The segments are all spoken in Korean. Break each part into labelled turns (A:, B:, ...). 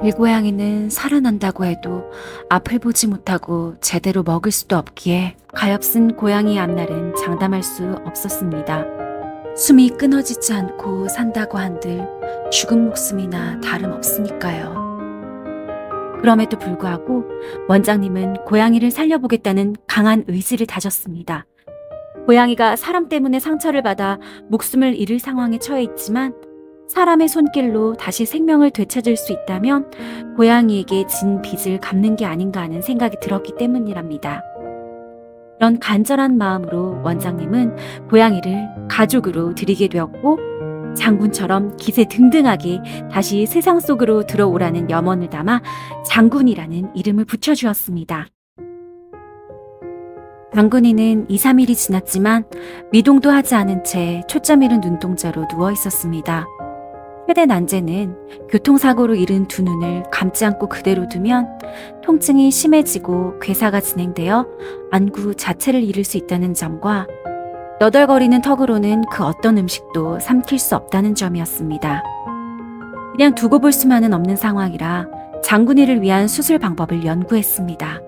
A: 길고양이는 살아난다고 해도 앞을 보지 못하고 제대로 먹을 수도 없기에 가엾은 고양이의 앞날은 장담할 수 없었습니다. 숨이 끊어지지 않고 산다고 한들 죽은 목숨이나 다름없으니까요. 그럼에도 불구하고 원장님은 고양이를 살려보겠다는 강한 의지를 다졌습니다. 고양이가 사람 때문에 상처를 받아 목숨을 잃을 상황에 처해 있지만 사람의 손길로 다시 생명을 되찾을 수 있다면 고양이에게 진 빚을 갚는 게 아닌가 하는 생각이 들었기 때문이랍니다. 그런 간절한 마음으로 원장님은 고양이를 가족으로 들이게 되었고 장군처럼 기세 등등하게 다시 세상 속으로 들어오라는 염원을 담아 장군이라는 이름을 붙여주었습니다. 장군이는 2, 3일이 지났지만 미동도 하지 않은 채 초점 잃은 눈동자로 누워 있었습니다. 최대 난제는 교통사고로 잃은 두 눈을 감지 않고 그대로 두면 통증이 심해지고 괴사가 진행되어 안구 자체를 잃을 수 있다는 점과 너덜거리는 턱으로는 그 어떤 음식도 삼킬 수 없다는 점이었습니다. 그냥 두고 볼 수만은 없는 상황이라 장군이를 위한 수술 방법을 연구했습니다.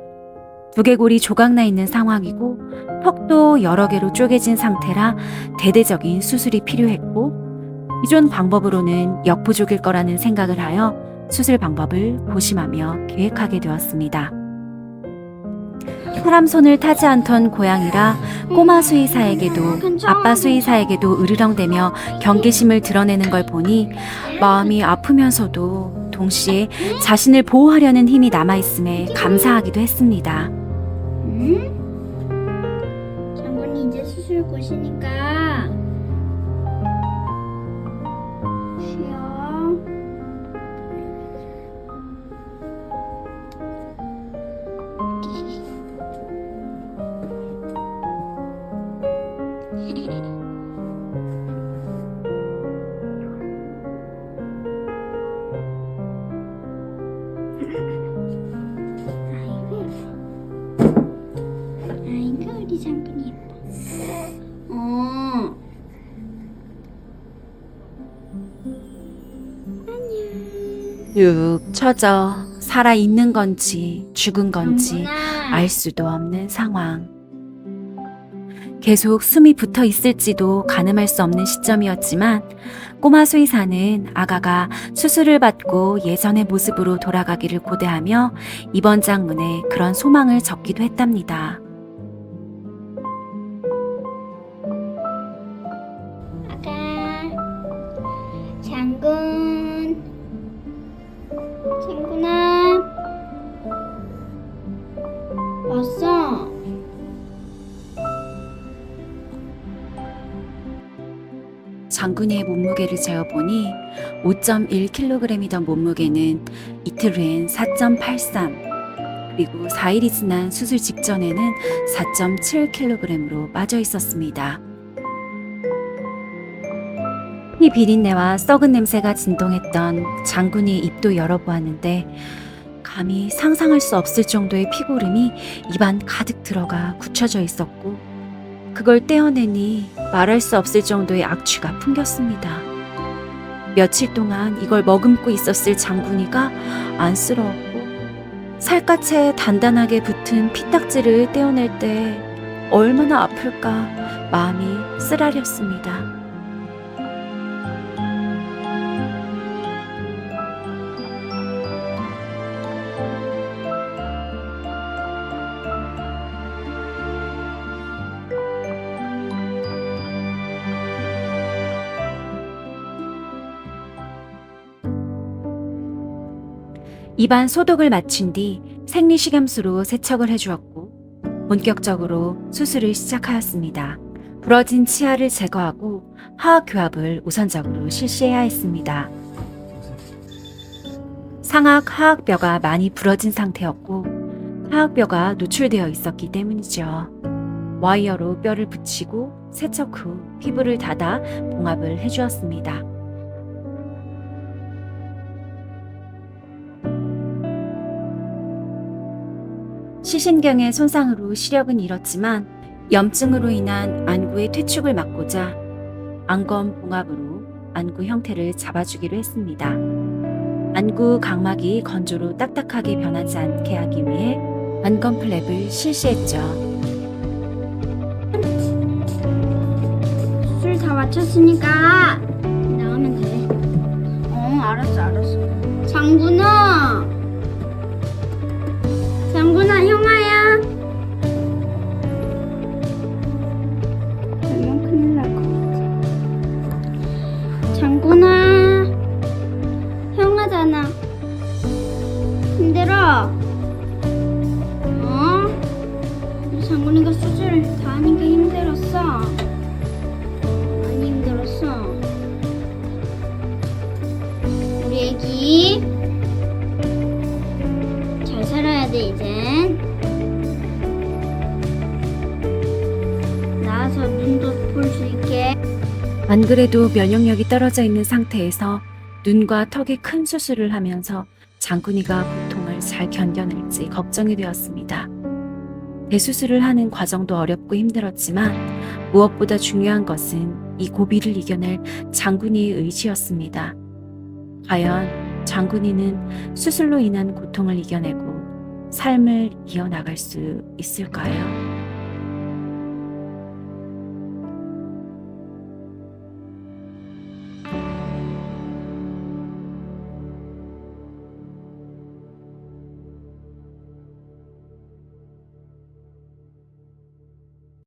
A: 두개골이 조각나 있는 상황이고 턱도 여러 개로 쪼개진 상태라 대대적인 수술이 필요했고 기존 방법으로는 역부족일 거라는 생각을 하여 수술 방법을 고심하며 계획하게 되었습니다. 사람 손을 타지 않던 고양이라 꼬마 수의사에게도 아빠 수의사에게도 으르렁대며 경계심을 드러내는 걸 보니 마음이 아프면서도 동시에 자신을 보호하려는 힘이 남아있음에 감사하기도 했습니다.
B: 응? 장군이 이제 수술 곳이니까 쉬어. 아이고 우리 장군이 예뻐. 안녕.
A: 쭉 처져 살아있는 건지 죽은 건지
B: 장군아.
A: 알 수도 없는 상황. 계속 숨이 붙어 있을지도 가늠할 수 없는 시점이었지만 꼬마 수의사는 아가가 수술을 받고 예전의 모습으로 돌아가기를 고대하며 이번 장문에 그런 소망을 적기도 했답니다.
B: 아가 장군 장군아 왔어.
A: 장군이의 몸무게를 재어보니 5.1kg이던 몸무게는 이틀 후엔 4.83, 그리고 4일이 지난 수술 직전에는 4.7kg으로 빠져 있었습니다. 피 비린내와 썩은 냄새가 진동했던 장군이의 입도 열어보았는데 감히 상상할 수 없을 정도의 피고름이 입안 가득 들어가 굳혀져 있었고 그걸 떼어내니 말할 수 없을 정도의 악취가 풍겼습니다. 며칠 동안 이걸 머금고 있었을 장군이가 안쓰러웠고 살갗에 단단하게 붙은 피딱지를 떼어낼 때 얼마나 아플까 마음이 쓰라렸습니다. 입안 소독을 마친 뒤 생리식염수로 세척을 해주었고 본격적으로 수술을 시작하였습니다. 부러진 치아를 제거하고 하악교합을 우선적으로 실시해야 했습니다. 상악 하악뼈가 많이 부러진 상태였고 하악뼈가 노출되어 있었기 때문이죠. 와이어로 뼈를 붙이고 세척 후 피부를 닫아 봉합을 해주었습니다. 시신경의 손상으로 시력은 잃었지만 염증으로 인한 안구의 퇴축을 막고자 안검 봉합으로 안구 형태를 잡아주기로 했습니다. 안구 각막이 건조로 딱딱하게 변하지 않게 하기 위해 안건 플랩을 실시했죠.
B: 수술 다 마쳤으니까 나오면 돼. 알았어. 장군아, 형아야. 그러면 큰일 날 것 같아. 장군아, 형아잖아. 힘들어? 우리 장군이가 수술 다 하니까 힘들었어. 많이 힘들었어. 우리 애기 잘 살아야 돼 이젠. 나와서 눈도 볼 수 있게.
A: 안 그래도 면역력이 떨어져 있는 상태에서 눈과 턱의 큰 수술을 하면서 장군이가 고통을 잘 견뎌낼지 걱정이 되었습니다. 대수술을 하는 과정도 어렵고 힘들었지만 무엇보다 중요한 것은 이 고비를 이겨낼 장군이의 의지였습니다. 과연 장군이는 수술로 인한 고통을 이겨내고 삶을 이어나갈 수 있을까요?